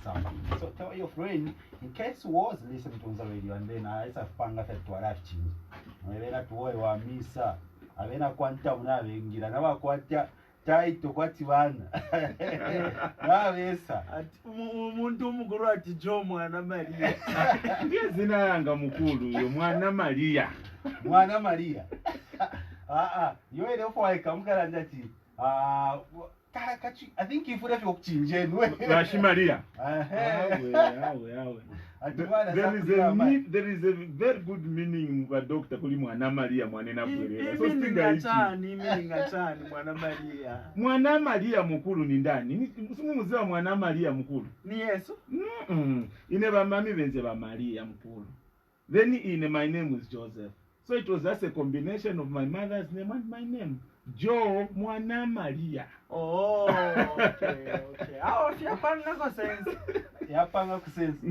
Samba. So tell your friend, in case you was listening to the radio and then I have panga to a life change. I then at war or misa. I then a quantum now, never quanta tied to what you want. Now, yes, sir. At Mundu Mugurati Jomo and Maria. Yes, Zinanga Mukulu, Mwana Maria. Mwana Maria. You ain't know why I come Karandati. I think if you have to change Rashi Maria. There is a very good meaning for Dr. Mwana Maria Mwana Maria. Mwana Maria Mukulu ni ndani. Muzee Mwana Maria Mukulu. Ni Yesu? Ineba mami benze ba Maria Mukulu. Then my name was Joseph. So it was just a combination of my mother's name and my name. Joe Mwana Maria. Oh, okay. How if you have no sense? You have no sense.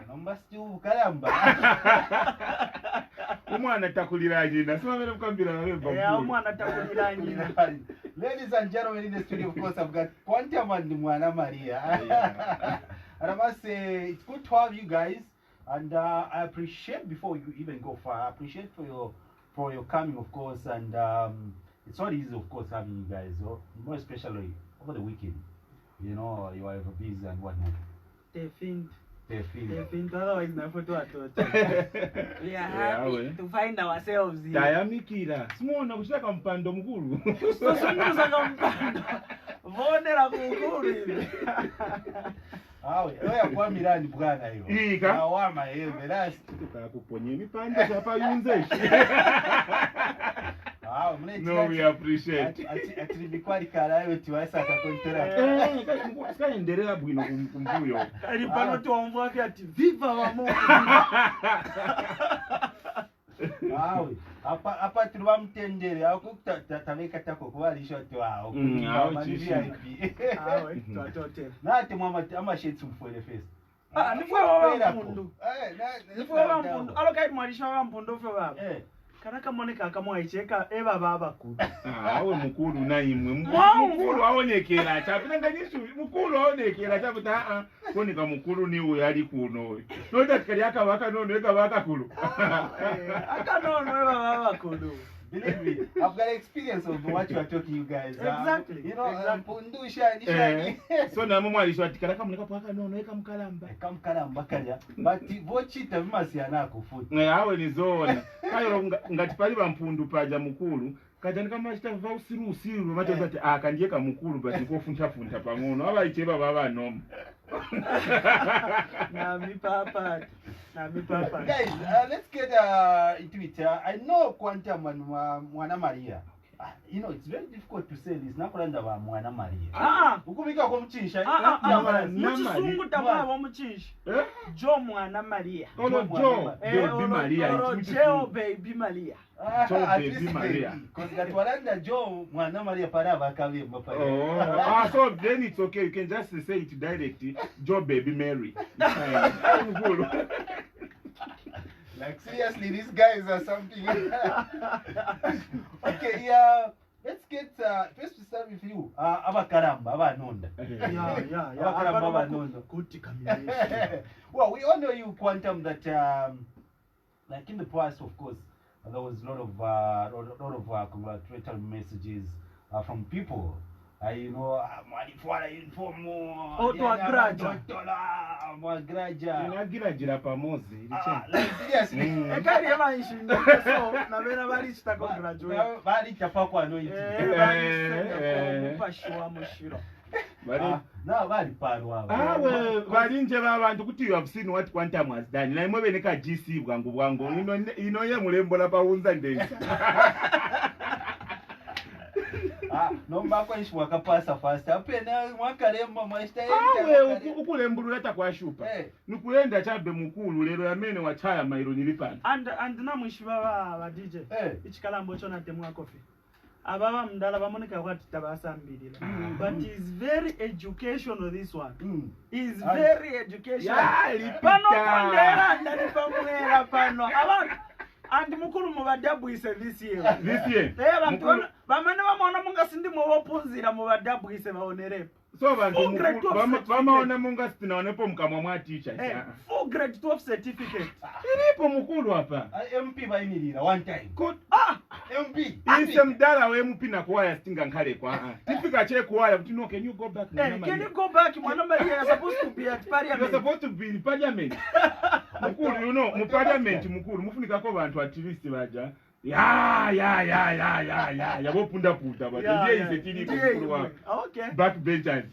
Number two, Kalamba. Umwana takulira jina. Sima vile mkambira na wewe. Umwana takulira jina. Ladies and gentlemen in the studio, of course, I've got Quantum and Mwana Maria. And I must say, it's good to have you guys. And I appreciate, before you even go far, I appreciate for your coming, of course, and it's not easy, of course, having you guys, more especially over the weekend. You know, you are busy and whatnot. They think, otherwise, no photo at all. We are happy to find ourselves here. Tayamikira. Simona kushaka mpando mkulu. Sasa mpando. Vonera mkulu. Wewe kwa Milani bwana hiyo. Ika. Awama hiyo belasi. Tukakuponye mipanda chapa yunzeshi. No, we appreciate. Ati bikwali kala hiyo tiwasa akakontera. Kaendelea bwino kumbuyo. Ali pano tuomba ati viva wa Mungu. Apa tuliwa mtendere au kutabeka tako kubalisha watu wao tuatote na ate mama amashetsi mfwele face nifwe wa mpundu alokai mwalisha wa mpundu fwe baba kanaka moneka akamwaicheka eba baba kulu awe mukulu naimwe mukulu aonekera chapita nganyishu mukulu aonekera chapita konika mukulu ni uyo ali kuno nota kali akabaka nono ekabaka kulu akanono eba baba kulu. Believe me, I've got experience of what you are talking, you guys. Exactly. You know, pundu shani. So na mama alisho atikala kama nika paka nono eka mkalamba. Eka mkalamba kanya. But vochita vimasi yanako futi. Awe ni zona. Kayo ngati pali ba mpundu paja mukulu. Kaja kama chita va usiru macho zati kandieka mukulu basi ko funta pamono. Aba icheba baba nomo. Na mi papa. Guys, let's get into it. I know Quantum and Mwana Maria. You know, it's very difficult to say this. Nakulanda wa Mwana Maria. Ukubika kwa mchisha. Mchisungu tamaa wa mchisha. Jo Mwana Maria. Jo Baby Maria. Jo Baby Maria. Jo Baby Maria. Because Gatwalanda Jo Mwana Maria para bakawe mbapa. So then it's okay. You can just say it directly. Jo Baby Mary. Like seriously, these guys are something. Okay, yeah. Let's get first to start with you. Abakaramba, abanonda. Yeah. Abakaramba, abanonda. Good combination. Well, we all know you, Quantum, that like in the past, of course, there was a lot of congratulatory messages from people. You know, mwalifwala informu. Mwagraja. Inagirajira pamozi. Like seriously. Ekari ema ishinda so na bena bali chita congratulate. Bali chapa kwa no iti. Bali pashwa mushiro. Na bali parwa. Bali nje babantu kuti you have seen what Quantum has done. Na imwe beneka GC bwangu. Ino ye mulembo la paunza ndenza. Nomba kwa ishu wakapasa fast. Apena mwakaremba mwashita ukulembulula takwashupa. Nukuenda chabe mukulu lero yamene wachaya mairo nilipana. And na mwishiba wa DJ. Ichikalambo chona temu kofi. Ababa mdala bamoneka kwati tabasambirira. But is very educational this one. Is very educational. Pano kondera ndani pamwera pano. Abantu and mukulu mubadabu ise this year. This year. Bantu bamene bamona munga sindi mu bopunzira mubadabu ise baonerepo. So vantu Full grade mukuru 12 certificate. vamaona munga sitinaonepo mukamwa mwa teacher. Full grade 12 certificate. Iripo mukuru hapa. MP vaimirira one time. Good. MP. Ise mdala we MP na kuwaya stinga nkale kwa. Tifika che kuwaya but no, can you go back? Hey, can you go back? Mwana Maria, you're supposed to be at parliament. You're supposed to be in parliament. Mukuru, you know, mu parliament mukuru mufunika ko bantu at least baja. Yabo punda but ndiye ise kili mukuru wa. Okay. Backbenchers.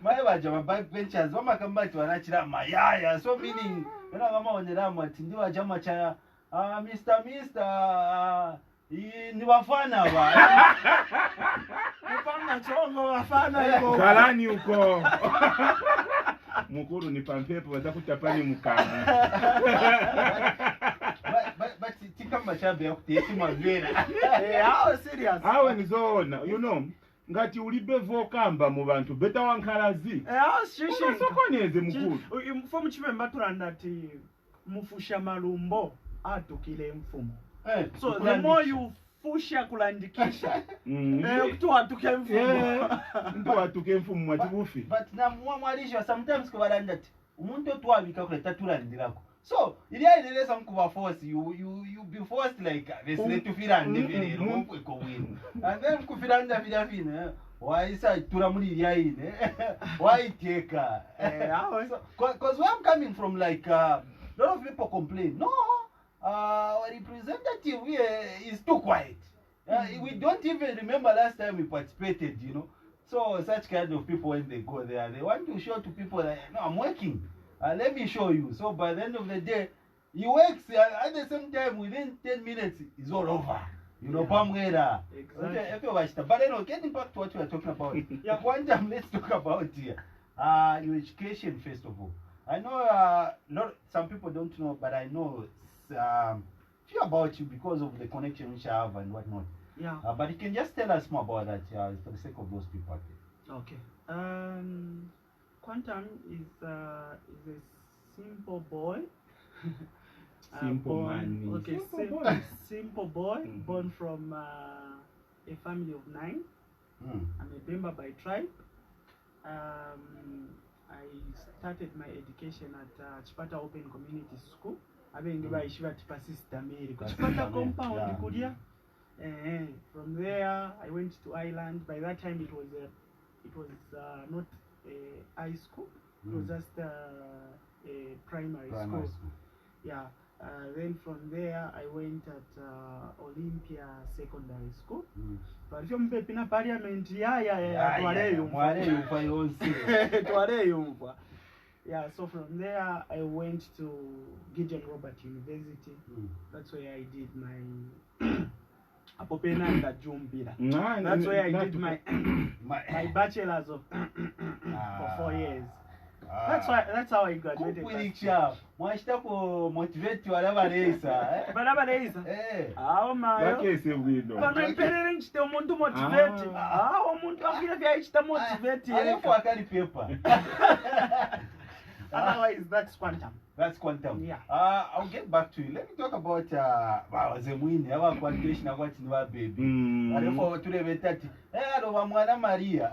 My baja backbenchers vamakambati vanachira mayaya, so meaning vana vamaoneramo ati ndiwa chama cha Mr. Ni wafana va. Mfana chongo wafana yuko. Kalani huko. Mukuru ni pampepo watakuchapani mukana. But tikamba chabe yakuteti mavera. How serious? Awe nizona, you know, ngati ulibe vokamba mu bantu beta wankalazi. How shishi. Sokoneze mukuru. Mfumu chimemba turandati mufusha malumbo atukile mfumu. So the more you fusha kulandikisha kutoa tuke mfumu. Ndo atuke mfumu mwatibufi. But na mwalisho sometimes kubarandati umuntu otwabika kuleta tulandirako. So iliya ileleza mkuba force you be forced like this to firande birero mukwe win. And then kufiranda birafine waisa turamuli iliya ine waiteka. Cause where I'm coming from, like a lot of people complain, no, our representative here is too quiet. We don't even remember last time we participated, you know. So such kind of people, when they go there, they want to show to people that, no, I'm working. Let me show you. So by the end of the day, he works at the same time, within 10 minutes, it's all over. You know, Pamwera. Exactly. But you know, getting back to what we are talking about, one time let's talk about here. Your education, first of all. I know not some people don't know, but I know few about you because of the connection which I have and whatnot. Yeah. But you can just tell us more about that for the sake of those people. Okay. Quantum is a simple boy. Simple man. Okay, simple boy, born from a family of 9. I'm a Bemba by tribe. I started my education at Chipata Open Community School. Abengiba ishiva tipasista meri kuchipata compound kulia. From there I went to Ireland. By that time it was not a high school. It was just a primary school. Yeah. Then from there I went at Olympia Secondary School. But if you pina parliament, yeah, so from there I went to Gideon Robert University. That's where I did my Apopena Jumbira. That's where I did my bachelor's of for 4 years. That's how I graduated. Mwashitako motivate whatever reisa. Whatever reisa. How my. Okay, say we know. But my parents tell me to motivate. How muntu afira vya ichita motivate. I for carry paper. Otherwise, that's quantum. That's quantum. Yeah. I'll get back to you. Let me talk about Zemwini, our quantitation about Niwa baby. And for to the Tati. Hello, Mwana Maria.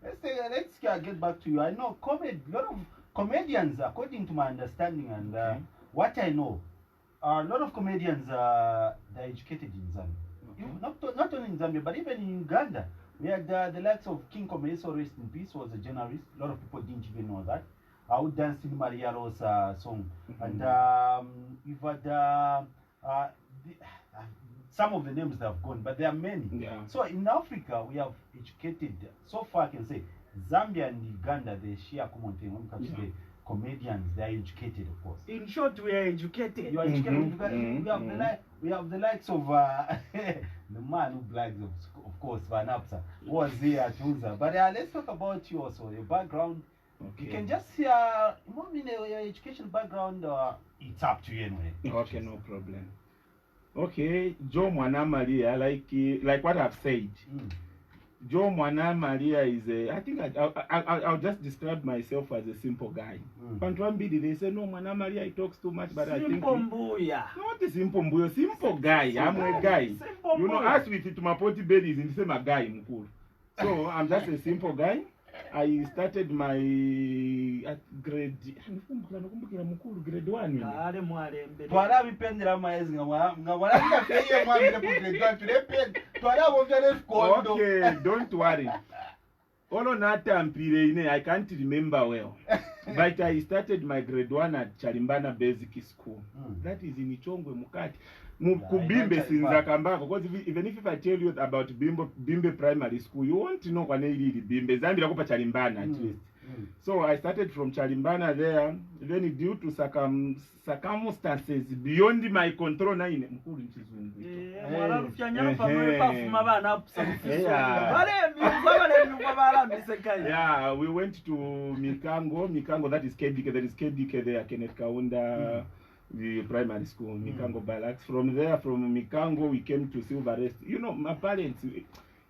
Let's get back to you. I know a lot of comedians, according to my understanding and what I know, a lot of comedians they're educated in Zambia. Not only in Zambia, but even in Uganda. We had the likes of King Komeso, rest in peace, was a journalist. A lot of people didn't even know that. I would dance in Maria Rosa song. And we've had some of the names that have gone, but there are many. Yeah. So in Africa, we have educated, so far I can say, Zambia and Uganda, they share common thing when it comes to the comedians. They are educated, of course. In short, we are educated. You are educated. We have the likes of the man who blags, of course, Van Apsa, was here at Unza. But let's talk about you also, your background. Okay. You can just hear, your education background, it's up to you anyway. Okay, no problem. Okay, Joe Mwana Maria, like what I've said. Joe Mwana Maria is I think I'll just describe myself as a simple guy. Pantwambidi, they say, no, Mwana Maria, he talks too much, but I think... Simple mbuya. Not a simple mbuya, simple guy. I'm a guy. Simple you know, mbuya. as with it, my potty belly is in the same guy, mkuru. So I'm just a simple guy. I started my grade grade 1. Kale mwalembe. Twala bipendera maezi nga mwana feye mwambire ku grade 1 tulependa. Twala bonjale skondo. Okay, don't worry. Olo natampire ine, I can't remember well. But I started my grade 1 at Chalimbana Basic School. That is in Ichongwe Mukati. Kubimbe sinza kambako, because even if I tell you about Bimbe Primary School, you won't know kwa neili Bimbe. Zambira kupa Chalimbana at least. So I started from Chalimbana there. Then due to circumstances beyond my control, na ine mkuru nchizungu. Mwala rufyanyana pamwe pafuma bana apusamufiso. Wale miyuwa bala misekai. Yeah, we went to Mikango, that is KDK, there is KDK there, Kenneth Kaunda, the primary school, Mikango Barracks. From there, from Mikango, we came to Silver Rest. You know, my parents,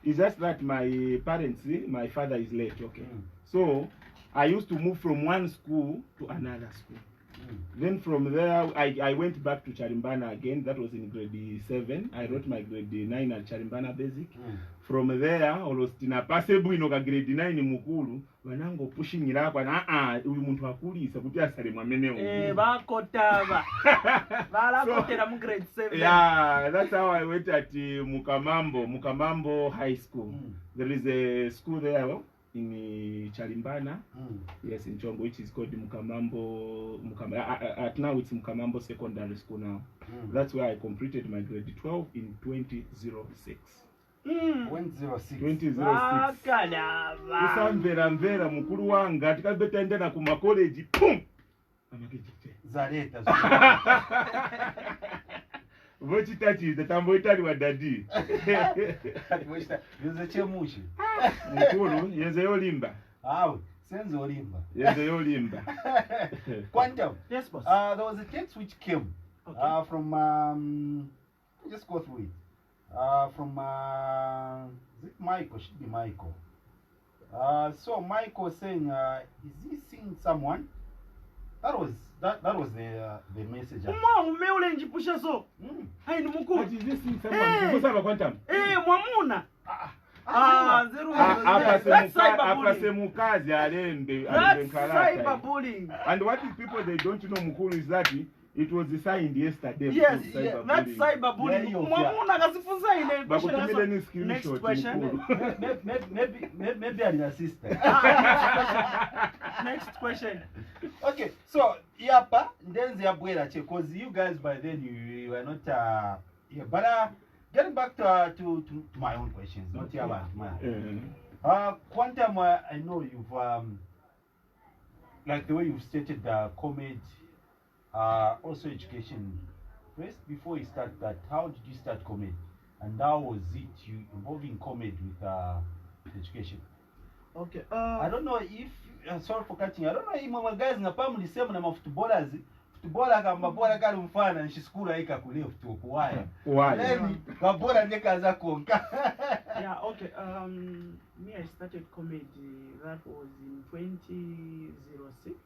it's just that my father is late, okay? So, I used to move from one school to another school. Then from there, I went back to Chalimbana again. That was in grade 7. I wrote my grade 9 at Chalimbana Basic. From there, olostina pasebu inoka grade 9 mukulu. Wanango pushing ilakwa na uyu muntu wakulisa kuti asale mwamene bakotaba. Balakotera mu grade 7. Yeah, that's how I went at Mukamambo High School. There is a school there in Chalimbana, yes, in Chongo, which is called Mukamambo. At now it's Mukamambo Secondary School now. That's where I completed my grade 12 in 2006. 2006. Kusamvera mukuru wanga tikabeta endana kuma college pum. Zareta. Vochitachi tamboitari wa dadi. Yenze chemushi. Mukuru yenze yolimba. Awe, senze yolimba. Yenze yolimba. Quantum. Yes, boss. There was a text which came from just go through it. From is it Michael? Should be Michael. So Michael saying, is he seeing someone? That was the message. Njipusha so. Hai ni mukuru. What is this thing someone? Kusaba quantum. Mwamuna. Mukazi alembe cyberbullying. And what is people they don't know mukuru is that it was signed yesterday. Yes, that's cyberbullying. Mwamuna kasifunza ile. Bakutumile screenshot. Maybe I'm your sister. Next question. Okay, so yapa ndenzi yabwera che, because you guys by then you were not yeah, but getting back to my own questions, not your one. Quantum, I know you've like the way you've stated the COMED, also education. First, before you start that, how did you start COMED, and how was it you involving COMED with education? Okay. I don't know if sorry for cutting. I don't know if my guys ngapa mlisema na footballers. Footballer kama bora kali mfana nishikuru haika kule why? Then kabora ndiye kaza konka. Yeah, okay. Me I started comedy that was in 2006.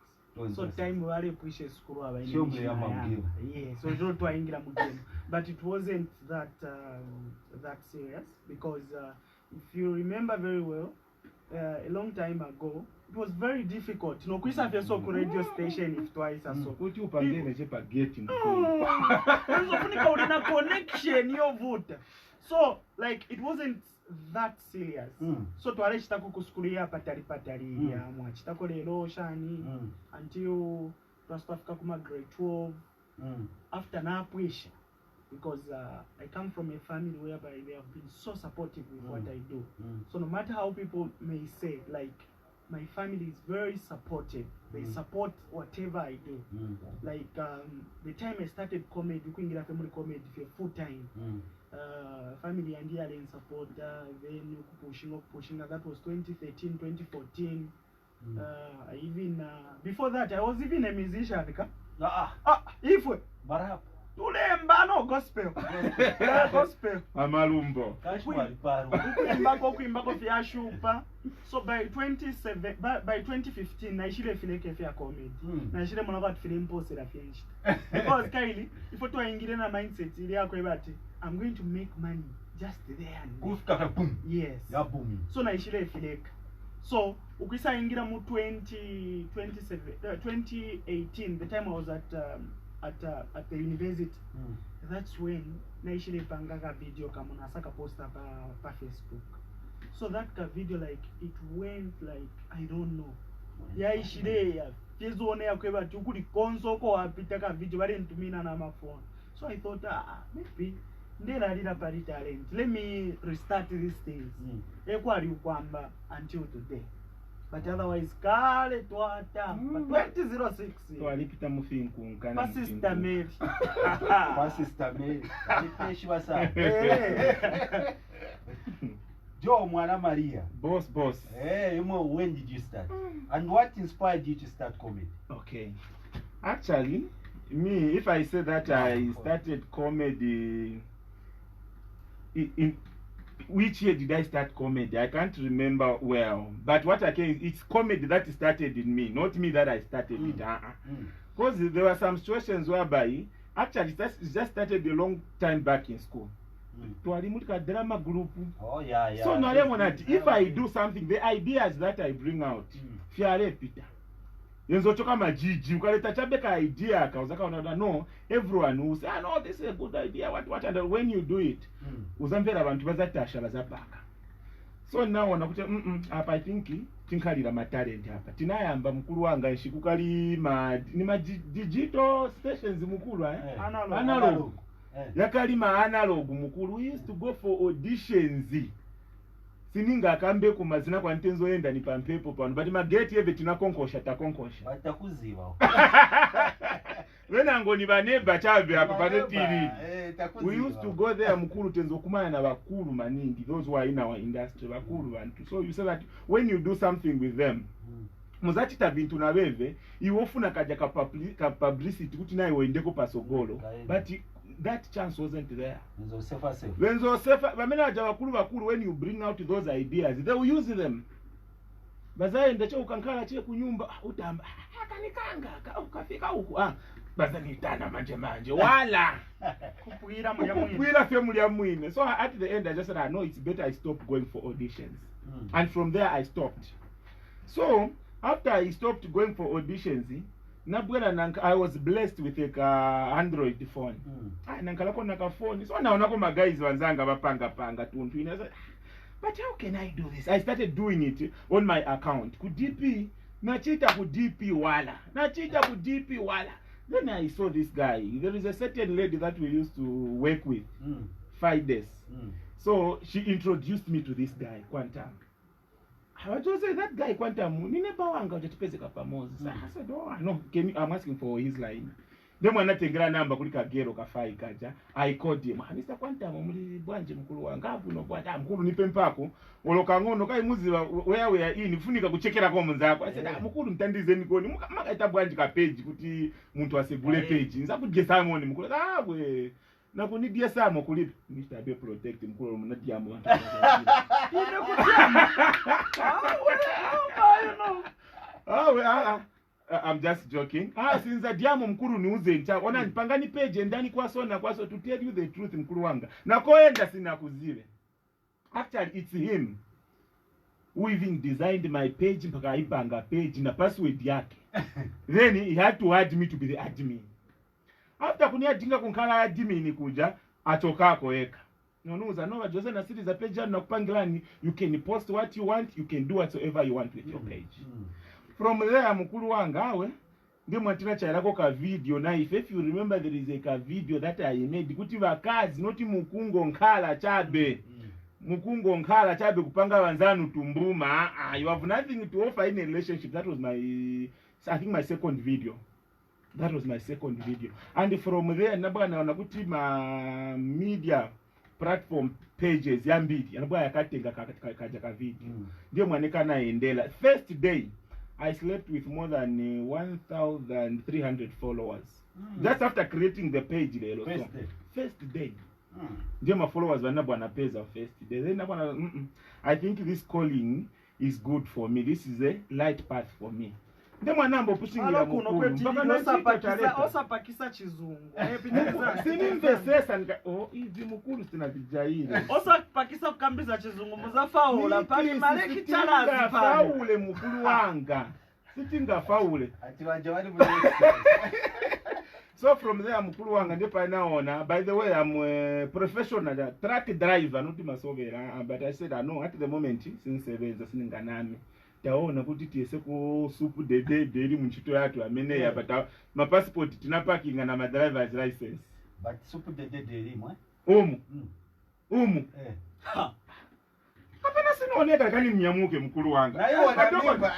So time wale push school aba in. Yeah, so don't waingira mu game. But it wasn't that serious because if you remember very well, a long time ago, it was very difficult. You know, kuisa feso ku radio station if twice or so. Uti upangene chepa gate Unafunika una connection yo vuta. So like it wasn't that serious. So twale chitako ku school ya patari ya mwachitako lero shani until twastafika kuma grade 12. After na puisha. Because I come from a family whereby they have been so supportive with what I do. So no matter how people may say, like, my family is very supportive. They support whatever I do. Like, the time I started comedy, kuingira family comedy for full time. Family and in support, then pushing. That was 2013, 2014. Even before that, I was even a musician. If we Tulembano gospel. Gospel. Amalumbo. Kuimbako vya shupa. So by 2015 naishile fileke vya comedy. Naishile mwana kwa film post la finish. Because Kylie, if you ingire na mindset ile yako ebati, I'm going to make money just there and kufika boom yes ya boom so naishile ifileka so ukisaingira mu 2018 the time I was at the university that's when naishile panga ka video kama nasaka posta pa Facebook so that ka video like it went like I don't know yaishile ya tizone yakweba tukuli konsoko wapita ka video bali ntumina na mafone so I thought maybe ndela lila pali talent let me restart these things ekwali ukwamba until today but otherwise kale twata 2006 twalipita mufinku nkana Pastor Mary Pastor Mary alipeshi basa Joe Mwana Maria boss when did you start and what inspired you to start comedy? Okay, actually me if I say that I started comedy in which year did I start comedy? I can't remember well. But what I can, it's comedy that started in me, not me that I started it. Because there were some situations whereby, actually, it just started a long time back in school. To a drama group. Oh, yeah. So now, if I do something, the ideas that I bring out, Fiare Peter. Yenzotoka majiji ukaleta chabeka idea kauzaka unaona no everyone who say no this is a good idea what and when you do it uzamvera abantu bazatashala zapaka so now wanakuta hapa I think tinkalira ma talent hapa tinayamba mukuru wanga nshikukali ni ma digital stations mukuru analog yakali ma analog mukuru we used to go for auditions sininga akambe ku mazina kwa ntenzo yenda ni pampepo pano but mageti yeve tinakonkosha batakuziba wena ngoni baneba chabe hapa pano TV we used to go there mukuru tenzo kumana na bakuru maningi those who are in our industry bakuru bantu so you say that when you do something with them muzachita bintu na beve iwofuna kaja ka publicity kuti nayo wendeko pasogolo but that chance wasn't there. When you bring out those ideas, they will use them. Bazaye ndacho ukankala che kunyumba utamba akanikanga ukafika huko bazani tana manje wala kupuira family ya mwine. So at the end I just said I know it's better I stop going for auditions. And from there I stopped. So after I stopped going for auditions, I was blessed with a Android phone. Nankalako naka phone. So naona ko guys wanzanga bapanga tuntu. But how can I do this? I started doing it on my account. Ku DP, nachita ku DP wala. Then I saw this guy. There is a certain lady that we used to work with. 5 days. So she introduced me to this guy, Quantum. I was just saying that guy Quantum, ni never wanga ujatipezeka pamoja. I said, oh, no, I'm asking for his line. Then when I take a number, kulika gero kafai kaja, I called him. Mr. Quantum, muli bwanje mkulu wangavu no bwanja mkulu nipe mpako. Oloka ngono kai muziba where in funika kuchekera kwa mzako. I said, mkulu mtandize nikoni. Maka ita bwanje ka page kuti muntu asegule page. Nza kujesa moni mkulu. We. Na kunidia samo kulipa Mr. Be protect mkulu mnadia mo. I'm just joking. Since diamo mkuru ni uze ncha. Ona nipanga ni page ndani kwa so to tell you the truth mkuru wanga. Na koenda sina kuzile. Actually it's him who even designed my page mpaka ipanga page na password yake. Then he had to add me to be the admin. After kuniajinga kunkala admin kuja atokako eka. Nonuza no Jose na series page na kupangilani you can post what you want, you can do whatsoever you want with your page. From there mkulu wanga awe ndio mwatina chairako ka video na if you remember there is a video that I made kuti bakazi not mukungo nkala chabe. Mukungo nkala chabe kupanga wanzanu tumbuma. You have nothing to offer in a relationship. That was I think my second video. That was my second video. And from there nabana nakuti ma media platform pages yambidi yanabwa yakatenga kaja ka video. Ndio mwaneka naendela. First day I slept with more than 1,300 followers. Just after creating the page lelo. First day. Ndio my followers wanabwana pesa first day. Then I think this calling is good for me. This is a light path for me. ndemwanambo pusingira kuno kwetili osapakisa chizungu sinimvesesa izi mukulu sinavijaire osapakisa kukambisa chizungu muzafaula pali maleki chalazi faule mukulu wanga sitingafaule so from there mukulu wanga ndepanaona. By the way, I'm a professional truck driver, not masovera, but I said I know at the moment sinsebenza sininganami taona kuti tiese ku supu dede munchito yatu ameneya but ma passport tina parking na ma driver's license. But supu dede rimwe umu kapena sinooneka kani mnyamuke mkulu wanga na hiyo wanabeba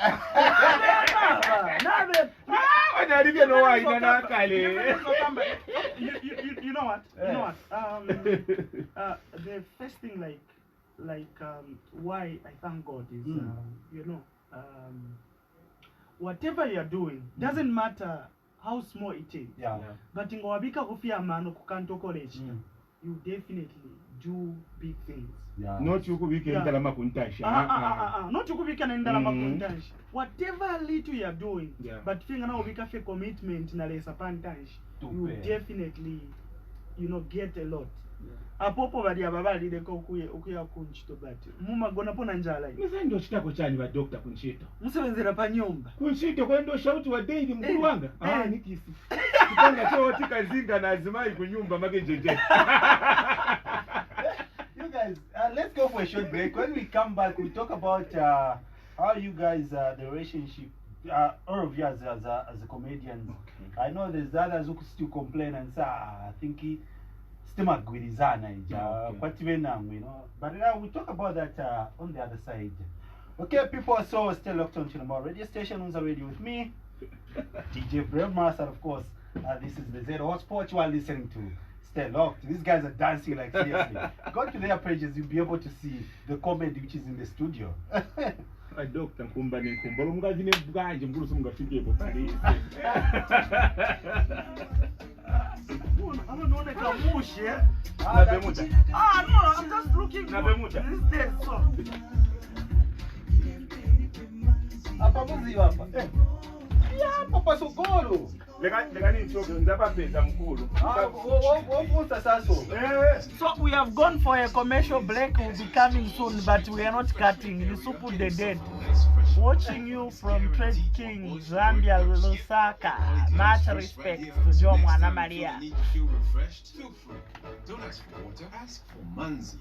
wanalivya no waina na kale. You know what the first thing why I thank God is whatever you are doing doesn't matter how small it is, but ingowabika kufia mano kukanto college you definitely do big things. Not you could be ndalama kuntasha. Not you could be ndalama kuntasha. Whatever little you are doing, but finga na ubika fe commitment na lesa pantash, you definitely get a lot. Apopo bali ababali deko ukuya kunchito bati mumagona pona njala hivi mimi ndio chitako chani ba doctor kunchito musebenzera pa nyumba kunchito kwa ndio shauti wa daily mkulu wanga nikisi kitanga cho tika zinga na azimai kunyumba magenjeje. You guys, let's go for a short break. When we come back, we talk about how you guys the relationship all of you as a comedian. Okay. I know there's others who still complain and say I think he stimagwirizana but we talk about that on the other side. Okay, people, so stay locked on Chilombo radio station. Who's already with me? DJ Brevmaster, of course. This is the Z Hot Sport you are listening to. Stay locked. These guys are dancing like seriously. Go to their pages, you'll be able to see the comedy which is in the studio. Dr. Kumbani Kumbalo mungazine bwaje mkulu sumungafike po pale. I don't know the kamush, yeah? No, I'm just looking for this day, so. Apa muzi hapa? Papa Sokolo. Lega ni choke nzapa pesa mkulu. So we have gone for a commercial break. We'll be coming soon, but we are not cutting. Yusupu the Dead. Watching you from Trade King, Zambia, Lusaka. Much respect to Joe Mwana Maria. Don't ask for water, ask for manzi.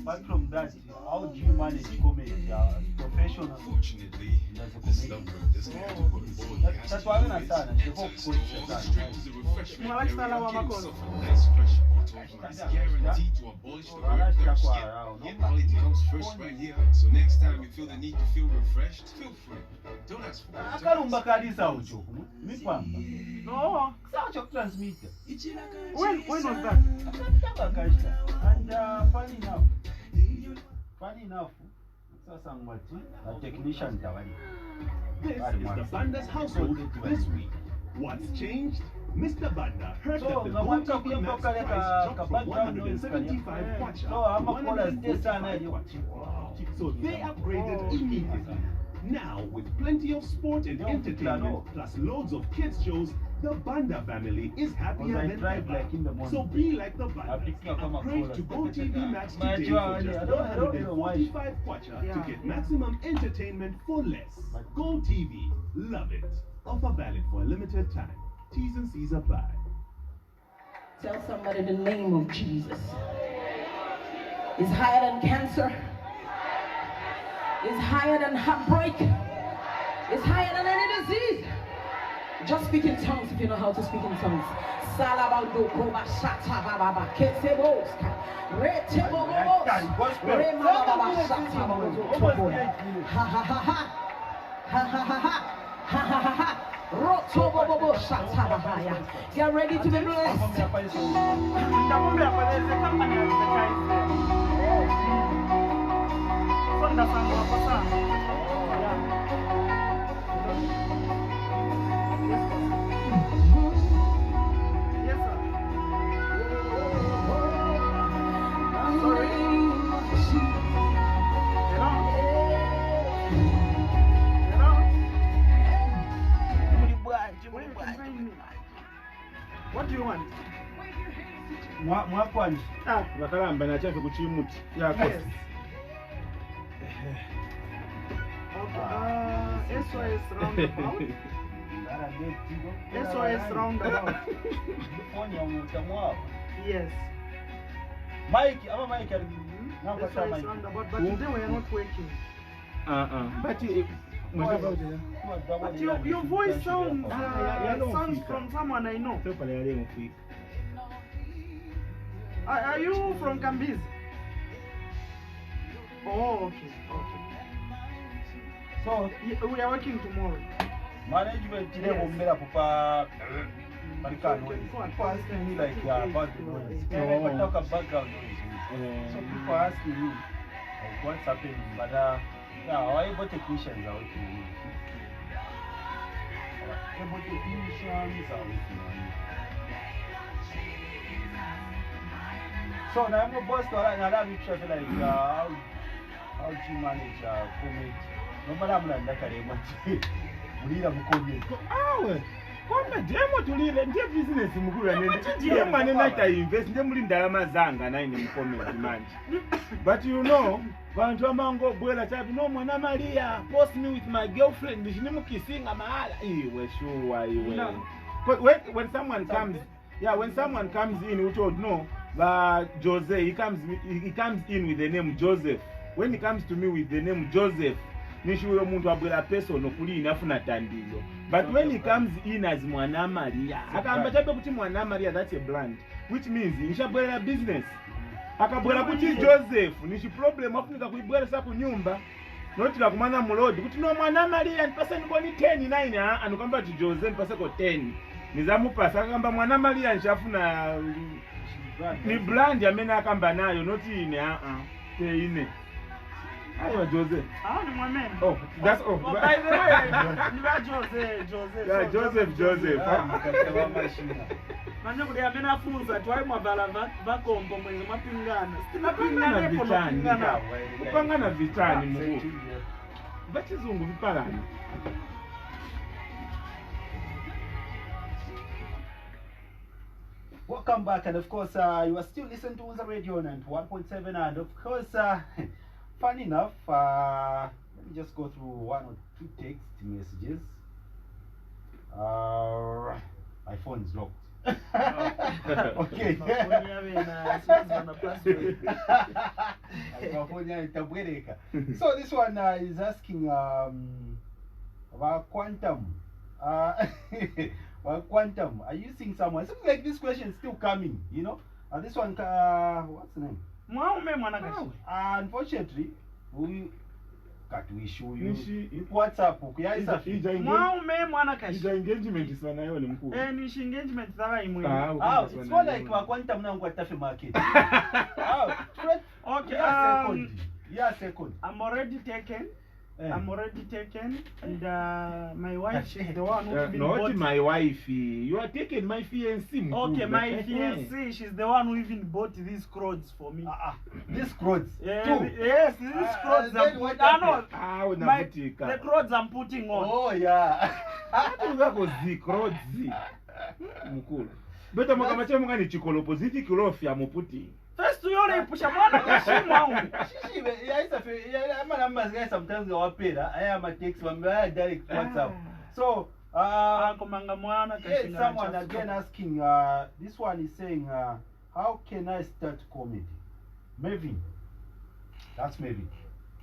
Apart from that, how do you manage comedy professionally? Fortunately, this number doesn't have to put all the gas. That's why I'm not saying the whole coach guaranteed to abolish the word thirst. Yet quality comes first right here. So next time you feel the need to feel refreshed, feel free. Don't ask for water. Akarumba kalisa ucho. Mikwamba. No. Sawa cha transmit. When was that? And funny enough, a technician. This is the Banda's household this week. What's changed? Mr. Banda heard that the GoTV Max price dropped from 175 kwacha to 145 kwacha. So they upgraded immediately. Now, with plenty of sport and entertainment, plus loads of kids shows, the Banda family is happier than ever. So be like the Banda. Upgrade to GoTV Max today for just 145 kwacha to get maximum entertainment for less. GoTV, love it. Offer valid for a limited time. T's and C's apply. Tell somebody the name of Jesus is higher than cancer. Is higher than heartbreak. Is higher than any disease. Just speak in tongues if you know how to speak in tongues. Salabando koba shata baba keseboska. Retebobos. Remama baba shata baba. Ha ha ha ha. Ha ha ha ha. Ha ha ha ha. Rotobobo shata baba. Get ready to be blessed. kwani? Vakalamba na chafe kuchimuti. Ya kosi. SOS roundabout. SOS roundabout. Yes. Mike, Mike. SOS roundabout, but today we are not working. But your voice sounds from someone I know. Are you from Kambizi? Oh, okay. So we are working tomorrow. Management today will make up for people asking me like about the noise. I talk about background noise. So people asking me like what's happening, but our able technicians are working. Able technicians are working. So now I'm a boss to another picture like how do you manage comedy? No matter I'm not that mulira mukomye. Kwamba demo tulile ndiye business mukuru anende. Ndiye manena ta invest ndiye muli ndalama zanga na ine mukomye manje. But you know, bantu amango bwela chapi no mwana Maria post me with my girlfriend ndishini mukisinga mahala. Iwe sure iwe. When someone comes when someone comes in who told no, Jose he comes in with the name Joseph. When he comes to me with the name Joseph, nishuyo muntu abwela person okuli inafuna tandizo. But when he comes in as Mwana Maria, akamba chabe kuti Mwana Maria, that's a brand, which means nishabwela business. Akabwela kuti Joseph, nishi problem afunika kuibwela sa kunyumba. Notika kumana mulodi kuti no Mwana Maria nipasa niboni 10 anukamba ti Jose nipasa ko 10. Nizamupasa akamba Mwana Maria nishafuna ni brand amena akamba nayo noti ine ine. Ayo Jose. Ni mwamen. Oh, that's all. By the way, Jose. Yeah, Joseph. Manyo kudi amena funza tuwai mwavala vakombo mwenye mapingana. Mapingana vitani. Kupangana vitani mkuu. Vachizungu vipalani. Welcome back, and of course you are still listening to Unza Radio 91.7, and of course funny enough, let me just go through one or two text messages. My phone is locked. Okay. So this one is asking about quantum. Quantum, are you seeing someone? It seems like this question is still coming, you know. And this one, what's the name? Unfortunately, we got to issue you WhatsApp. Engagement is one engagement it's more like quantum now market. Okay, second. I'm already taken. And my wife, she's the one who's been not bought. My wife, you are taking my fiancée. Okay, my fiancée, she's the one who even bought these clothes for me. These clothes? Yes, these clothes the clothes I'm putting on. Oh, yeah. The clothes. Mukulu. Better mukamache mungani chikolo positive kilofia muputi. First to your push a man. Sometimes I pay. I am a text one direct WhatsApp. So someone again asking, this one is saying, how can I start comedy? Mevin. That's Mevin.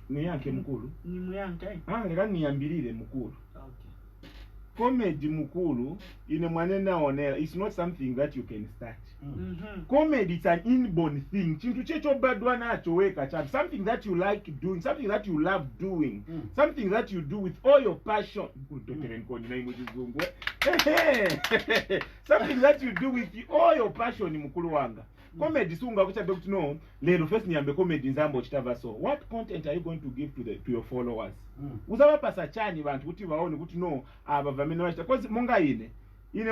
Niyanke mukulu. Ni muyanke. Leka niyambirire mukulu. Okay. Comedy mukulu ine mwanena onera. It's not something that you can start. Comedy is an inborn thing. Chintu checho badwa nacho weka chap. Something that you like doing, something that you love doing, something that you do with all your passion. Something that you do with all your passion mukulu wanga. Comedy sunga kuchabe kuti no lero first niyambe comedy nzambo chitava so. What content are you going to give to your followers? Uzawapasa chani bantu kuti vaone kuti no aba vamene vachita cause monga ine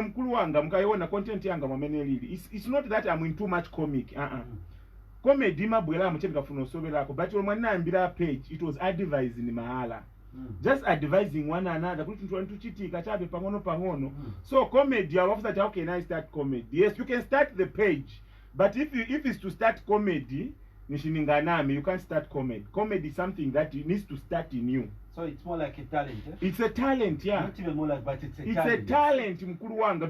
mkulu wanga mukaiona content yanga mwamene lili. It's not that I'm in too much comic. Comedy mabwela mucheka funo soberako but when I ambira page it was advising mahala. Just advising one another kuti ntwantu chitika chabe pangono. So comedy officer how can I start comedy? Yes, you can start the page. But if it's to start comedy, nishininganami, you can't start comedy. Comedy is something that needs to start in you. So it's more like a talent, eh? It's a talent, yeah. Not even more like, but it's a It's talent. a talent, mkuru wanga.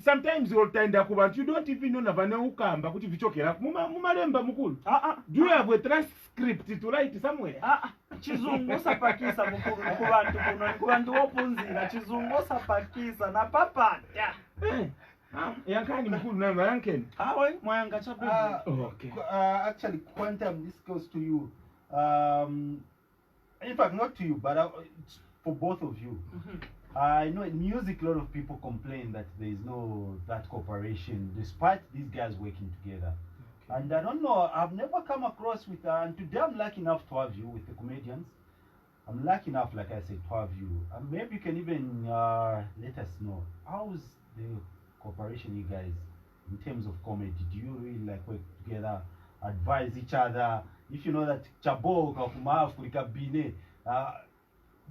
Sometimes you'll tend to kubantu, you don't even know navane ukamba kuti vichokera. Mumalemba mukulu. Do you have a transcript to write somewhere? Chizungu sapakisa mukulu kubantu kuno kubantu wopunzira chizungu sapakisa na papata. Yankani mukulu namba yankeni. Awe mwanga chabe. Okay. Actually, Quantum, this goes to you. In fact, not to you, but it's for both of you. I know in music, a lot of people complain that there is no that cooperation, despite these guys working together. Okay. And I don't know, I've never come across with, and today I'm lucky enough to have you with the comedians. I'm lucky enough, like I said, to have you. And maybe you can even let us know, how's the cooperation, you guys, in terms of comedy? Do you really like work together, advise each other? If you know that Chabo Bine,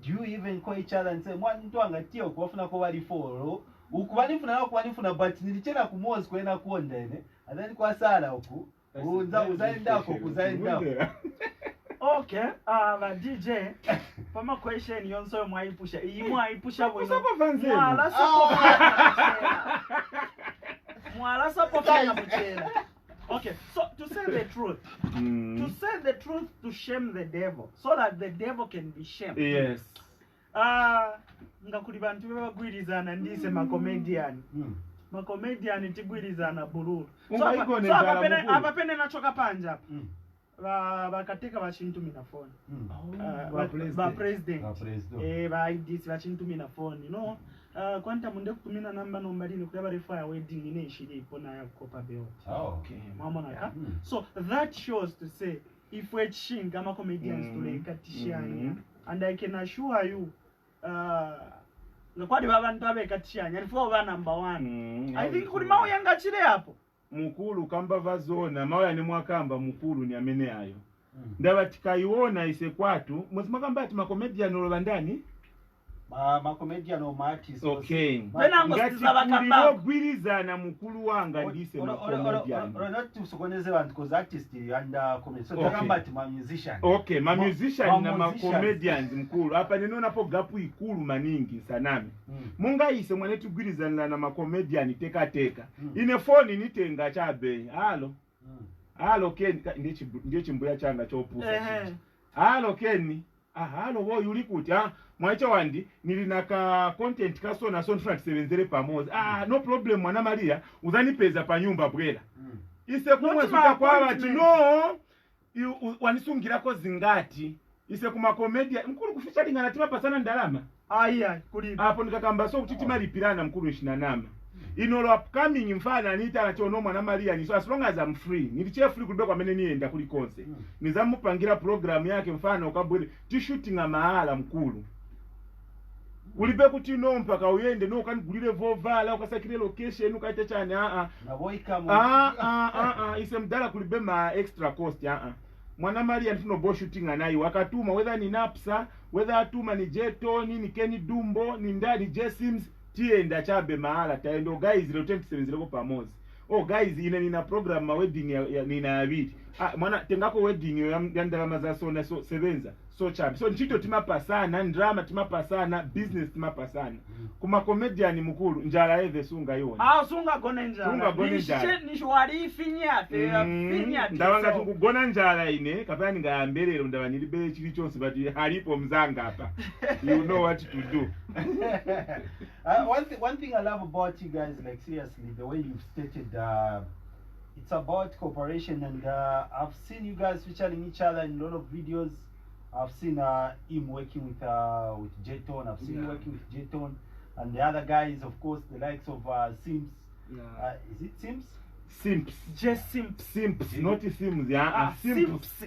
do you even call each other and say, "Mwana angatia ukufuna kwa wali follow, ukubanifuna but nilichena kumozi kwenda kuonda ene, and then kwa sala uku, uzaendako kuzaendako." Okay, DJ, pama question yonso mwaipusha. Mwaipusha bwino. Mwala soko. Mwala soko fanya mchela. Okay, so to say the truth, to shame the devil, so that the devil can be shamed. Yes. Ngakuli bantu bagwirizana ndise macomedian. Macomedian tigwirizana bululu. So apa pene nachoka panja. Bakatika bachintu na phone. Ba president. Ba IDs bachintu na phone, you know. Kwanta munde kutumina namba nombalini kuyaba refer wedding ine ishiri ipona ya kopa belt. Okay. Mama na. So that shows to say if we chinga kama comedians tulekatishanya, and I can assure you ngakwadi babantu abekatishanya alifo ba number 1. I think kuli mawo yanga chile hapo. Mukulu kamba vazona mawo ni mwakamba mukulu ni amene ayo. Ndabatikaiona ise kwatu muzima kamba ati macomedian olobandani comedian or artist. Okay. Gwirizana mukulu wanga ndise comedian. Not to sokoneze bantu cause artist and comedian. So takamba ati musician. Okay, musician na comedians mukulu. Hapa ninaona po gapu ikulu maningi sanami. Munga ise mwanetu gwirizana na comedian teka. Ine phone nitenga chabe. Halo Ken ndiye chimbuya changa chopusa. Halo Ken. Halo wo yuli kuti mwaicha wandi nilinaka content kasona so nfuna tisebenzere pamoja. No problem mwana Maria uzanipeza pa nyumba bwela. Ise kumwe suka kwa bati no wanisungirako zingati. Ise kuma komedia mkuru kuficha lingana tima pasana ndalama. Kuli. Hapo nikakamba so kutitima lipirana mkuru 28. Inolo upcoming mfana nita anachono mwana Maria ni so as long as I'm free. Nilichia free kudoka mene nienda kuli konse. Nizamupangira program yake mfana ukabwele t-shooting mahala mkulu. Ulibe kuti no mpaka uyende no kanigulire vovala ukasakire location ukaita chane na boyika ise mdala kulibe ma extra cost mwana Maria nifuna bo shooting anayi wakatuma whether ni Napsa whether atuma ni Jetoni ni Kenny Dumbo ni ndani Jesims tienda chabe mahala taendo guys 027 ko pamoja. Guys nina program ma wedding ya nina abiti. Mwana tengako wedding ya ndalama za sona so sevenza. So chabe. So nchito timapa sana, drama timapa sana, business timapa sana. Kuma comedian mukulu njala eve sunga yona. Sunga gone njala. Sunga gone njala. Nishwari finya finya. Ndawanga tukugona njala ine kapana ngayambelero ndabanilibe chili chonse but halipo mzanga hapa. You know what to do. One thing I love about you guys, like seriously, the way you've stated, it's about cooperation, and I've seen you guys featuring each other in a lot of videos. I've seen him working with Jeton. I've seen him working with Jeton, and the other guys, of course, the likes of Sims. Is it Sims? Simps. Just Simps. Simps, not Sims. Yeah, Simps.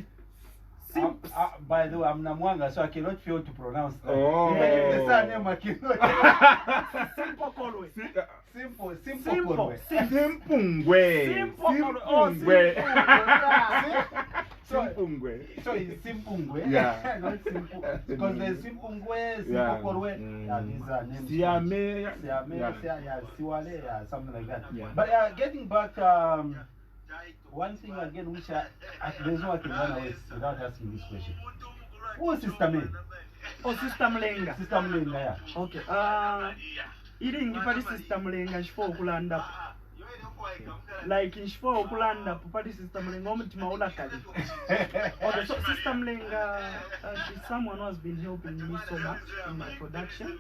By the way, I'm Namwanga, so I cannot fail to pronounce that. Even if the surname I cannot. Simple Kolwe. Simple So it's Simpungwe. Yeah. Not simple. Because there's Simpungwe, Simple Kolwe. These are names. Siame, Siwale, something like that. Yeah. But getting back, one thing again which there's no one can run away without asking this question. Who is Sister May? Oh, Sister Mlenga. Sister Mlenga, yeah. Okay. Iringi pali Sister Mlenga shifo okulanda. Like shifo okulanda pali Sister Mlenga omutima ulakali. Okay, so Sister Mlenga, she's someone who has been helping me so much in my production.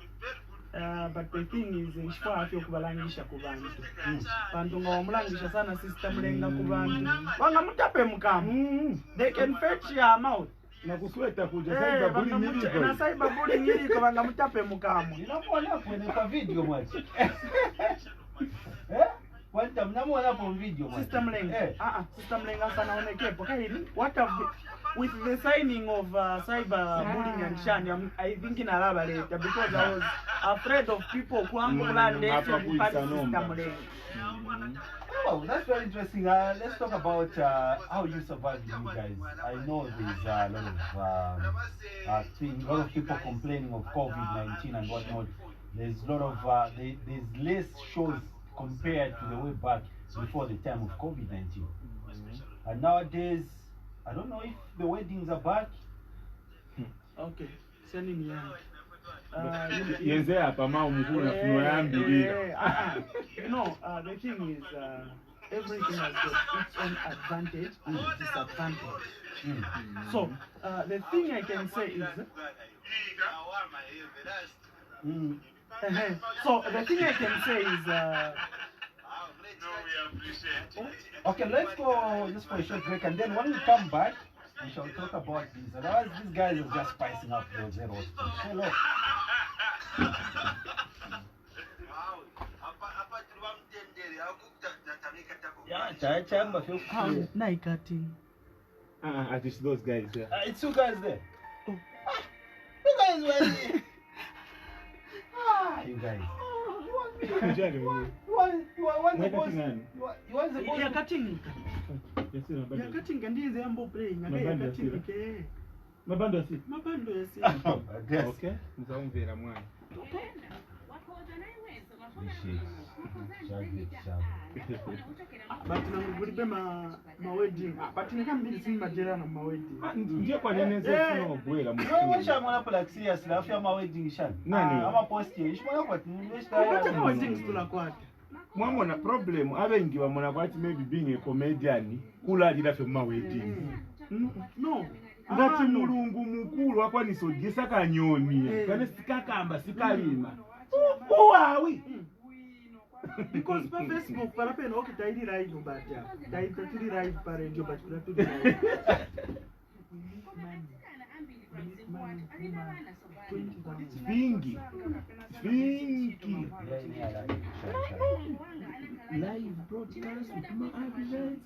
But the thing is, shifo afyo kubalangisha kubantu. Bantu ngaomulangisha sana Sister Mlenga kubantu. Wanga mutape mukamu. They can fetch your mouth. Na kusweta kuja saiba buli nyiliko. Na saiba buli nyiliko wanga mutape mukamu. Inamuona kwa video mwachi. Kwanta mnamuona hapo video mwachi. Sister Mlenga. Sister Mlenga sana onekepo kaini. What have with the signing of cyber-bullying and shani, I think in Araba later because I was afraid of people who Oh, that's very interesting. Let's talk about how you survived, you guys. I know there's a lot of people complaining of COVID-19 and whatnot. There's a lot of there's less shows compared to the way back before the time of COVID-19. And nowadays, I don't know if the weddings are back. Okay, sending me out. Yenze hapa maumukuna funoyambirira. You know, the thing is, everything has got its own advantage and disadvantage. So, the thing I can say is, so the thing I can say is, okay, let's go just for a short break, and then when we come back, we shall talk about this. Otherwise, these guys are just spicing up the zero. Hello. Night cutting. At least those guys there. It's two guys there. Oh. You guys were there. You guys. You want the boss? You want the boss? You're cutting. You're cutting and this is ambo playing. Mabando si. Mabando si. Okay. Mzaumvera mwana. But namugulipe ma wedding. But nikambili sini majera na ma wedding. Ndiye kwa nene zetu kubwela Wewe mwana pala seriously afya ma wedding shani. Nani? Ama post ye. Shimwana kwa Kwa weddings tulakwata. Mwamona problem abengi bamona kwati maybe being a comedian kulalira fe ma wedding. No. Ngati mulungu mukulu akwanisogesa kanyoni. Kane sikakamba sikalima. Uwawi. Because for Facebook, para pena okay tairi live but tairi tuli live para radio but kula tuli live. Vingi. Live broadcast with my adverts.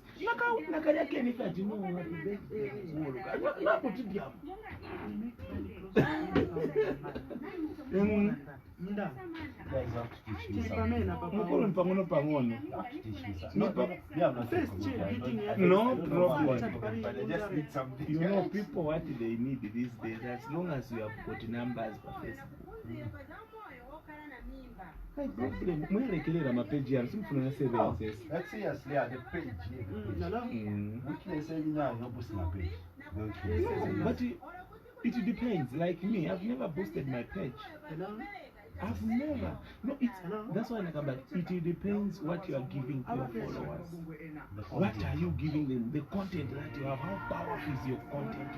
Nakaja keni kati no happy birthday. Napo tidiam. Mda. guys have to teach me Chipamena papa. Mukulu mpangono pangono. You have to teach me something. No problem. But I just need something. You know, people what they need these days, as long as you have got numbers for Facebook. Hey, problem. Mwelekelera mapeji ya simfuna services. Let's see us there the page. Weakness any now no boost na page. But it depends. Like me, I've never boosted my page. I've never. No, it's that's why I come back. It depends what you are giving to your followers. What are you giving them? The content that you have. How powerful is your content?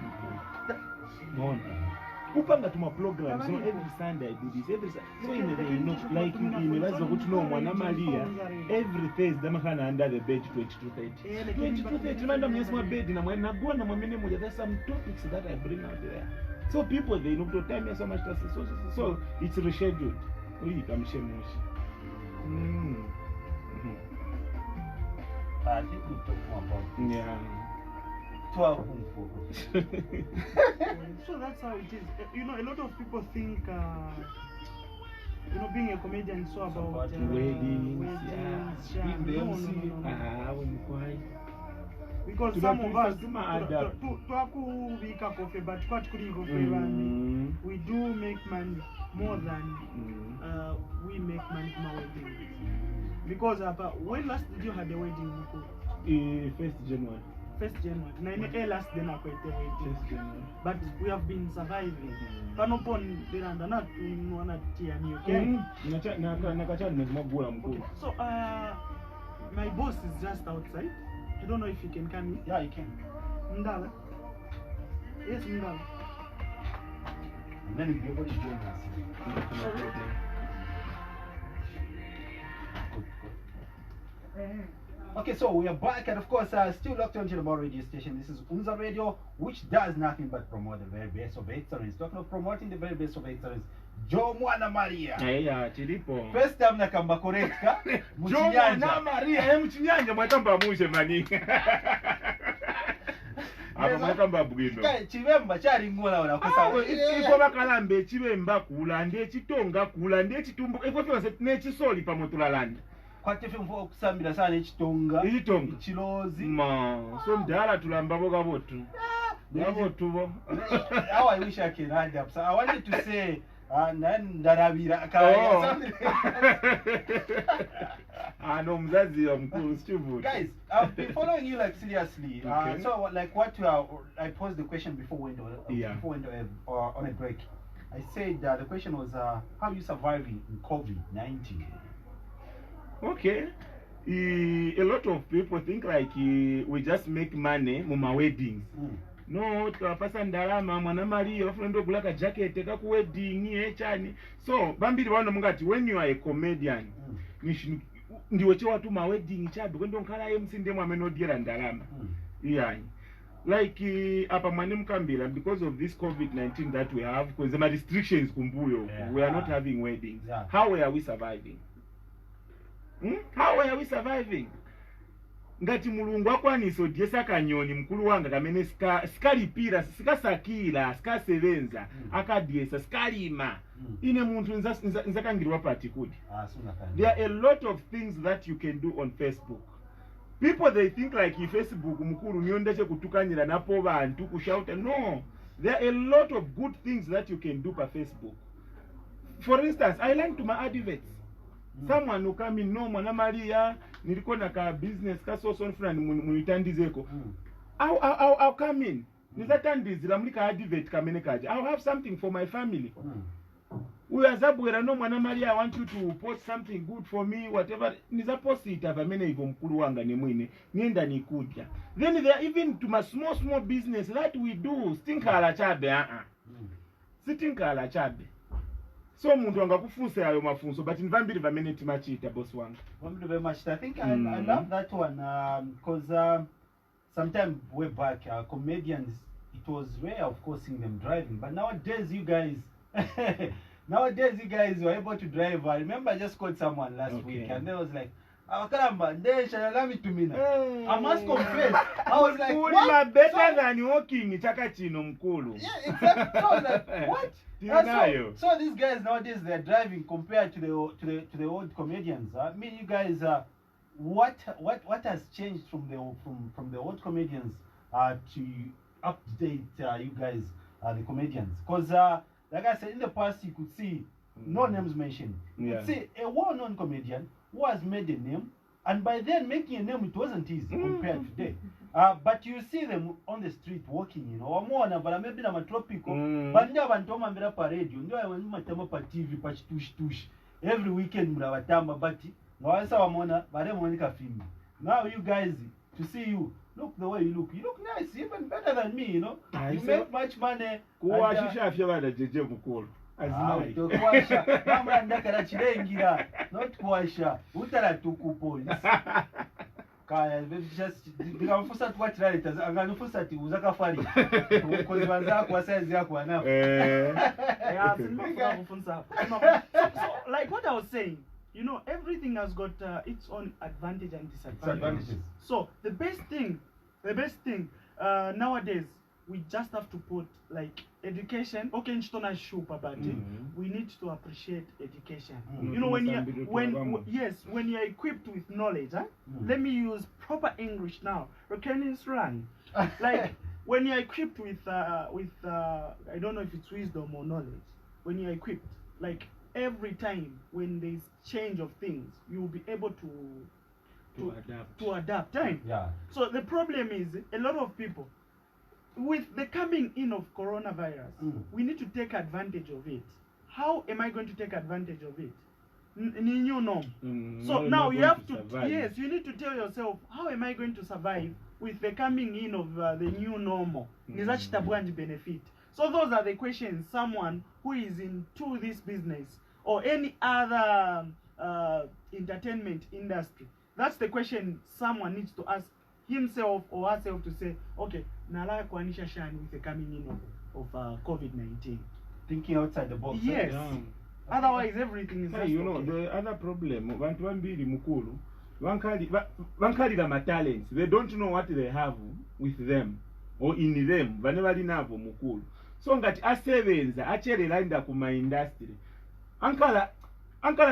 Upanga tuma programs, so every Sunday I do this, every Sunday. So in the like in the last know Mwana Maria, every Thursday makana under the bed 22:30. 22:30 nanda mnyesma bed na mwana go na mwamene moja. There's some topics that I bring out there. So people they know to time so much so it's rescheduled. Oui, comme chez moi. I think we'll talk more about Yeah. So that's how it is. You know, a lot of people think, you know, being a comedian is so about weddings, yeah. No. Because some of us we do make money more than we make money from our wedding. Because when last did you have a wedding? 1st January. 1st January. Nine last day na kwete wedding. 1st January. But we have been surviving. Panopon diranda na tunaona tiani, okay? Nakacha nimegula mkuu. So my boss is just outside. I don't know if you can come in. Yeah, you can. Ndala. Yes, Ndala. And then you'll be able to join us. Okay, so we are back, and of course, still locked onto the More radio station. This is Unza Radio, which does nothing but promote the very best of excellence. Talking of promoting the very best of excellence, Joe Mwana Maria. Yeah, chilipo. First time nakamba correct ka? Joe Mwana Maria, mchinyanja mwakamba muje mani. Aba mwakamba bugino. Chibemba chali ngola wala kusa. Iko bakalambe chibemba kula ndi chitonga kula ndi chitumbu. Iko fyose ne chisoli pa motulalanda. Kwate fimvo okusambira sana echitonga. Echitonga. Chilozi. Ma, so mdala tulamba boga botu. Botu bo. How I wish I can add up. So I wanted to say ndarabira kaya. No mzazi wa mkuu Steve. Guys, I've been following you like seriously. Okay. So like what you are, I posed the question before we went on a break. I said the question was how you surviving in COVID-19. Okay. A lot of people think like we just make money muma weddings. No, twapasa ndalama mwana Maria ofendo kulaka jacket ka ku wedding chani. So bambiri wano mungati when you are a comedian ndiwe chewa tu ma wedding chabe kwendo nkala MC ndemo amenodiera ndalama. Yeah. Like apa mwane mkambila because of this COVID-19 that we have, because the restrictions kumbuyo, we are not having weddings. Yeah. How are we surviving? How are we surviving? Ngati mulungu akwaniso dyesa kanyoni mkulu wanga kamene sikalipira sikasakira sikasevenza akadyesa sikalima ine muntu nzakangirwa pati kudi. There are a lot of things that you can do on Facebook. People they think like Facebook mkulu nyondeche kutukanyira napo bantu kushauta. No, there are a lot of good things that you can do pa Facebook. For instance, I learned to my adverts. Someone who come in, no mwana Maria niliko na ka business ka social fulani munitandizeko. I'll come in. Nizatandizira mulika advert kamene kaje. I'll have something for my family. Uyazabwera no mwana Maria, I want you to post something good for me, whatever. Niza post it avamene hivyo mkulu wanga ni mwine. Nienda nikudya. Then there are even to my small business that we do. Stinkala chabe Stinkala chabe. So muntu angakufunsa ayo mafunso, but nivambiri vamene timachita boss wanga. Vambiri very much. I think I love that one because sometime way back comedians, it was rare of course seeing them driving, but nowadays you guys were able to drive. I remember I just called someone last week and they was like, Karamba, I must confess. I was like, what? Better than walking chakachino mkulu. Yeah, exactly. So I was like, what? So these guys nowadays they're driving compared to the old comedians. I mean, you guys, what has changed from the old comedians to update you guys, the comedians? Because like I said, in the past you could see no names mentioned. You could see a well-known comedian who has made a name, and by then making a name it wasn't easy compared to today. But you see them on the street walking, you know, maybe na matropico, but ndio abantu omambira pa radio, ndio matama pa TV pa tush. Every weekend murabatamba but ngawasa wamona bare monika film. Now you guys, to see you, look the way you look nice, even better than me, you know. You make much money. Kuwashisha afya bana jeje mukulu. Kuwasha mama ndakara chirengira, not kuwasha utara tukupoli. Kaya just ndikamfusa twatiraleters anganufusa ati uzakafari because wanza kwa size yako anapo. Yeah, so like what I was saying, you know, everything has got its own advantage and disadvantages. So the best thing nowadays, we just have to put like education. Okay, we need to appreciate education. You know, when you're equipped with knowledge, let me use proper English now. Like when you're equipped with I don't know if it's wisdom or knowledge. When you're equipped, like every time when there's change of things, you will be able to to adapt time. Yeah. So the problem is a lot of people with the coming in of coronavirus, we need to take advantage of it. How am I going to take advantage of it? New norm. So now you have to survive. You need to tell yourself, how am I going to survive with the coming in of the new normal? Benefit. So those are the questions someone who is into this business or any other entertainment industry, that's the question someone needs to ask himself or herself to say, okay, nala kwanisha shani with the coming in of COVID-19. Thinking outside the box. Yes. Otherwise, everything is. Hey, you know, the other problem, bantu bambiri mukulu, bankalira ma talents. They don't know what they have with them or in them. Vanebali navo mukulu. So ngati asebenza achereranda kuma industry. Ankala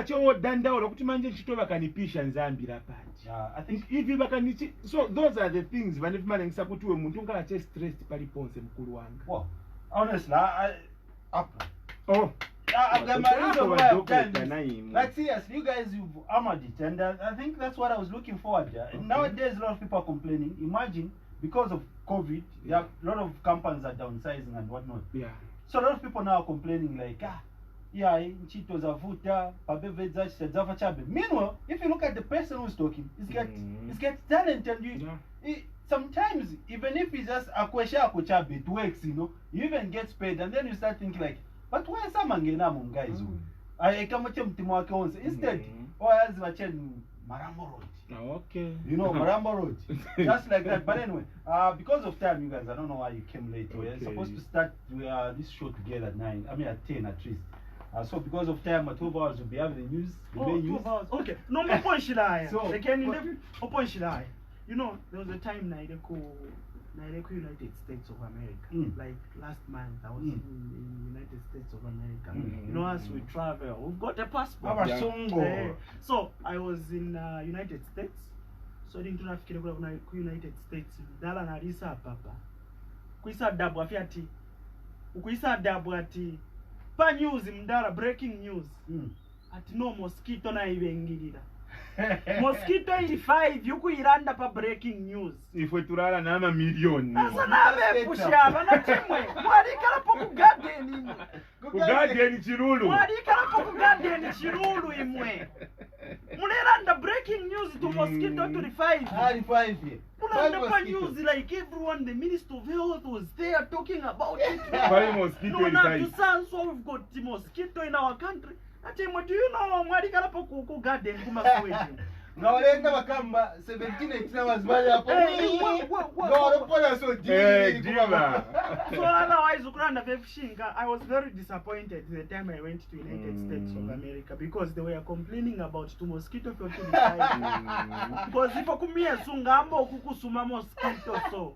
chewo dandawolo kuti manje ntchito bakanipisha nzambira pati. I think if bakanichi, so those are the things vanefmalengisa kuti we muntu ngala che stressed paliponse mukulu wanga. Well, honestly, I've got my reason why I've done this. Like seriously, you guys, you've armored it, and I think that's what I was looking forward to. Nowadays, a lot of people are complaining. Imagine, because of COVID, a lot of companies are downsizing and whatnot. Yeah. So a lot of people now are complaining like, nchito zavuta, pabevedza chidzafa chabe. Meanwhile, if you look at the person who's talking, he's got talent, and sometimes even if it's just a question chabe, it works, you know. You even gets paid, and then you start thinking like, but why some guys? I come with him instead, or as Marambo Road. Okay. You know, Marambo Road. Just like that. But anyway, because of time, you guys, I don't know why you came late. We're supposed to start this show together at 9. I mean at 10 at least. So because of time, at 12 hours we'll be having the news. The main news. 12 hours. Okay. No more point shilaya. So you know, there was a time Nairobi, United States of America. Like last month, I was in the United States of America. You know, as we travel, we've got a passport. So I was in United States. So in United States, Dala na Risa Papa. Kuisa dabu afiati. Kuisa dabu ati. Pa news mdara, breaking news. Ati no mosquito na ibengirira. Mosquito 85 yuku iranda pa breaking news. Ifwe turala na ama milioni. Asa nabe pushaba na chimwe. Mwarikala po ku garden. Ku garden chirulu. Mwarikala po ku garden chirulu imwe. Muleranda breaking news to mosquito 85. 85 here. Mulanda pa news like everyone, the Minister of Health was there talking about it. Why mosquito 85? So we've got the mosquito in our country. Do you know mwarikala po ku garden kuma sweating? Ngawalenga bakamba 17 hours bali hapo. So otherwise ukuranda vefshinga, I was very disappointed the time I went to United States of America because they were complaining about two mosquito 55. Because if kumie sungambo kukusuma mosquito so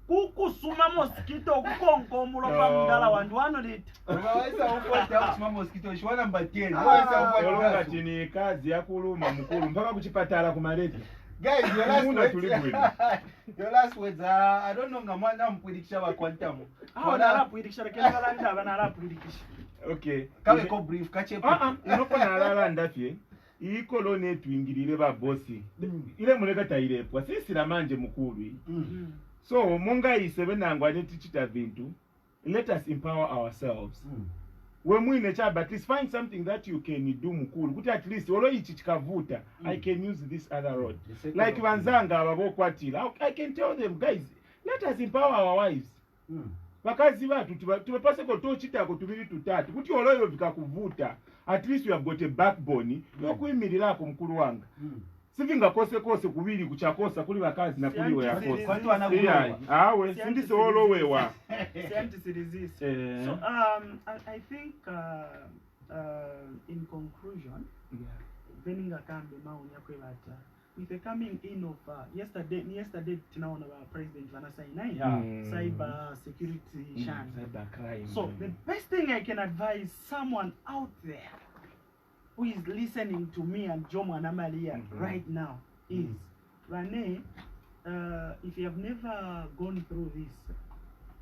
kukusuma mosquito kukonkomulo pa mdala wandu wanolita. Waisa ufuata kusuma mosquito shwana mbateni. Waisa ufuata tini kazi ya kuluma mkulu mpaka kuchipatala kumaleti. Guys, your last words I don't know ngamwana mpwidikisha wa quantum. Wana pwidikisha kele balanda bana pwidikisha. Okay. Kawe ko brief kache. Inoko na lala ndafye. Iyi kolone tuingirire ba bossi. Ile muleka tailepwa. Sisi la manje mukulu. So munga isebe nangwane tichita vintu. Let us empower ourselves. When we nature, but at least find something that you can do mukulu. Kuti at least olo ichi chikavuta, I can use this other road. Like wanzanga ababokwatila. I can tell them, guys, let us empower our wives. Bakazi batu tumepase ko chita ko tubiri tutatu. Kuti olo yo vikakuvuta. At least you have got a backbone. Yokuimirira ko mukulu wanga. Sivinga kose kubiri kuchakosa kuli bakazi na kuli we yakosa. Watu wanakuwa. Awe sindise olo wewa. So I think in conclusion, Veninga kambe maoni yakwe bata. With the coming in of yesterday tunaona President Vanasainai cyber security cyber crime. So the best thing I can advise someone out there who is listening to me and Joe Mwanamalia right now is Rane, if you have never gone through this,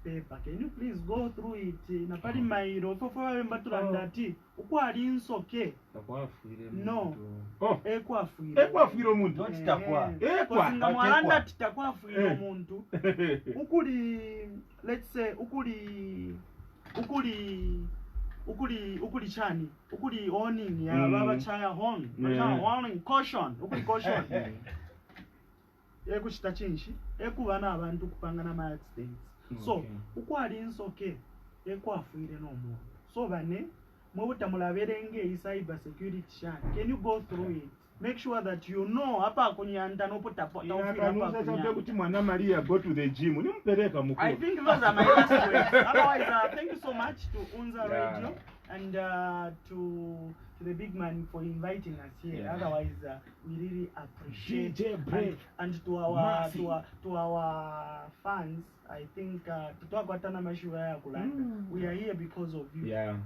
paper. Can you please go through it? Napali mairo fofo mbatura ndati ukwali nsoke. No. Ekwafuire omuntu. Titakwa. Kosinga mwalanda titakwafuire omuntu. Ukuli let's say ukuli chani ukuli warning ya baba chaya horn warning caution ukuli caution ekuchita chinshi ekuvana abantu kupangana ma accidents so ukwali insoke ekwafuire nomuntu so bane mwebutamulaberenge i cyber security chani. Can you go through it? Make sure that you know hapa kunyanda no put up. Kuti Mwana Maria go to the gym. Unimpeleka mkuu. I think those are my last words. Otherwise, thank you so much to Unza Radio and to the big man for inviting us here. Otherwise, we really appreciate DJ Brave and to our fans. I think we are here because of you. Yeah.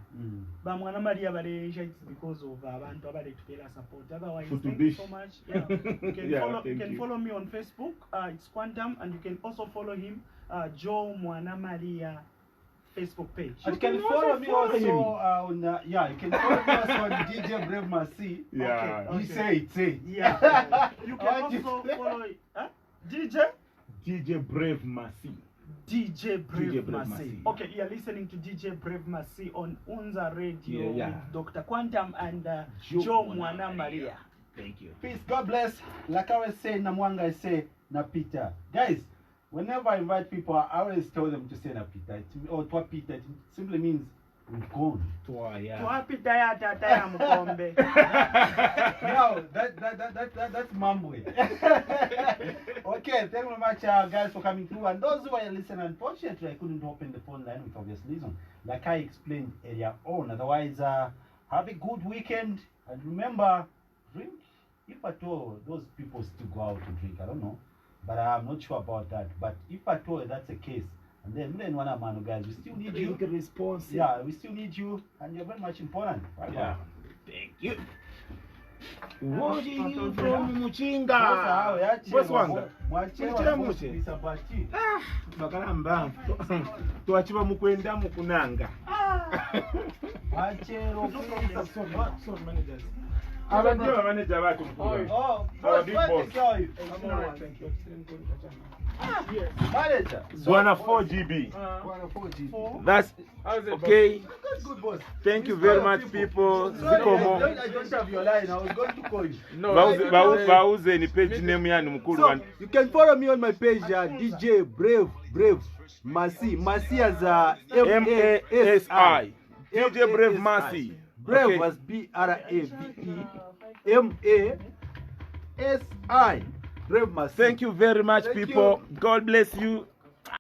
But Mwana Maria it's because of abantu abale tupela support. Otherwise, thank you so much. Yeah. You can follow me on Facebook. It's Quantum, and you can also follow him, Joe Mwana Maria Facebook page. And you can follow me also on you can follow me also on DJ Brave Mercy. Yeah. Okay. Say it. Yeah. You can also follow DJ Brave Mercy. DJ Brave Mercy. Okay, you're listening to DJ Brave Mercy on Unza Radio with Dr. Quantum and Joe Mwana Maria. Thank you. Peace. God bless. Like I was saying, Namwanga I say Napita. Guys, whenever I invite people, I always tell them to say Napita. Or Twa Pita. It simply means we've gone. Twa Pita ya tata ya mkombe. No, that's Mamwe. Okay, thank you very much, guys, for coming through. And those who are listening, unfortunately, I couldn't open the phone line with obvious reason, like I explained earlier on. Otherwise, have a good weekend. And remember, drink. If at all those people still go out to drink, I don't know. But I'm not sure about that. But if at all that's the case, and then guys, we still need you. Yeah, we still need you. And you're very much important. Right? Yeah. Thank you. Watching you from Muchinga. Boss wanga. Bakalamba. Tuachiba mukwenda mukunanga. Abanjwa manager batu mkuu. Big boss. Manager. Zwana 4GB. That's okay. Good boss. Thank you very much, people. Zikomo. I don't have your line. I was going to call you. Bauze ni page name yani mkulu. So, you can follow me on my page, DJ Brave Mercy. Mercy as M-A-S-I. DJ Brave Mercy. Brave was B-R-A-V-E-M-A-S-I. Brave Mercy. Thank you very much, people. God bless you.